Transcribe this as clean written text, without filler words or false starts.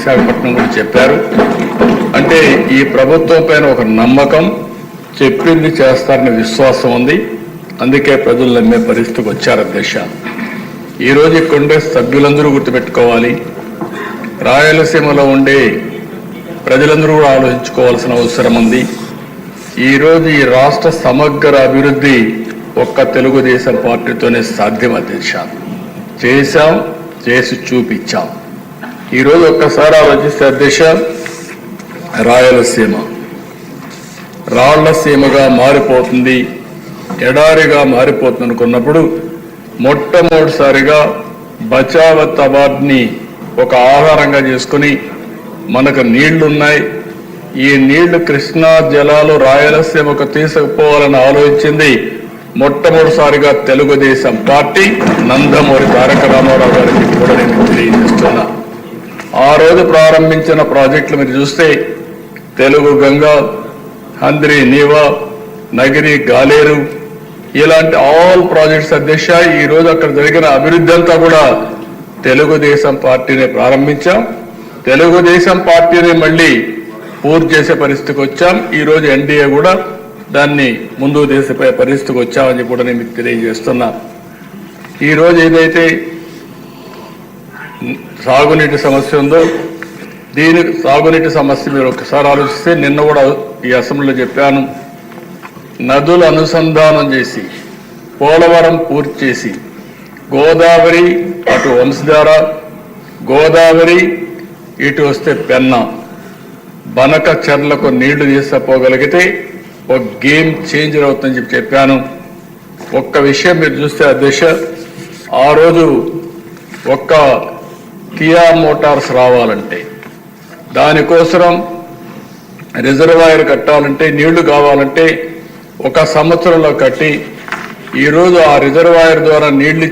విశాఖపట్నం కూడా చెప్పారు. అంటే ఈ ప్రభుత్వం పైన ఒక నమ్మకం, చెప్పింది చేస్తారనే విశ్వాసం ఉంది. అందుకే ప్రజలు నమ్మే పరిస్థితికి వచ్చారు అధ్యక్ష. ఈరోజు ఈ కాంగ్రెస్ సభ్యులందరూ గుర్తుపెట్టుకోవాలి, రాయలసీమలో ఉండే ప్రజలందరూ కూడా ఆలోచించుకోవాల్సిన అవసరం ఉంది. ఈరోజు ఈ రాష్ట్ర సమగ్ర అభివృద్ధి ఒక్క తెలుగుదేశం పార్టీతోనే సాధ్యం అధ్యక్ష. చేశాం, చేసి చూపించాం. ఈరోజు ఒక్కసారి ఆలోచిస్తే అధ్యక్ష, రాయలసీమ రాళ్లసీమగా మారిపోతుంది, ఎడారిగా మారిపోతుంది అనుకున్నప్పుడు మొట్టమొదటిసారిగా బచావత్ అవార్డుని ఒక ఆధారంగా చేసుకుని మనకు నీళ్లున్నాయి, ఈ నీళ్లు కృష్ణా జలాలు రాయలసీమకు తీసుకుపోవాలని ఆలోచించింది మొట్టమొదటిసారిగా తెలుగుదేశం పార్టీ. నందమూరి తారక రామారావు గారికి కూడా నేను తెలియజేస్తున్నా. ఆ రోజు ప్రారంభించిన ప్రాజెక్టులు మీరు చూస్తే తెలుగు గంగా, హంద్రి నీవా, నగిరి గాలేరు, ఇలాంటి ఆల్ ప్రాజెక్ట్స్ అధ్యక్ష. ఈ రోజు అక్కడ జరిగిన అభివృద్ధి అంతా కూడా తెలుగుదేశం పార్టీనే ప్రారంభించాం, తెలుగుదేశం పార్టీని మళ్ళీ పూర్తి చేసే పరిస్థితికి వచ్చాం. ఈ రోజు ఎన్డీఏ కూడా దాన్ని ముందుకు తీసే పరిస్థితికి వచ్చామని కూడా నేను మీకు తెలియజేస్తున్నా. ఈరోజు ఏదైతే సాగునీటి సమస్య ఉందో, దీనికి సాగునీటి సమస్య మీరు ఒకసారి ఆలోచిస్తే, నిన్న కూడా ఈ అసెంబ్లీలో చెప్పాను, నదులు అనుసంధానం చేసి పోలవరం పూర్తి చేసి గోదావరి అటు వంశధార, గోదావరి ఇటు వస్తే పెన్నా, బనక చెర్లకు నీళ్లు తీసుకుపోగలిగితే ఒక గేమ్ చేంజర్ అవుతుందని చెప్పాను. ఒక్క విషయం మీరు చూస్తే అధ్యక్ష, ఆ రోజు ఒక్క కియా మోటార్స్ రావాలంటే, దానికోసం రిజర్వాయర్ కట్టాలంటే, నీళ్లు కావాలంటే 1 సంవత్సరంలో కట్టి ఈరోజు ఆ రిజర్వాయర్ ద్వారా నీళ్లు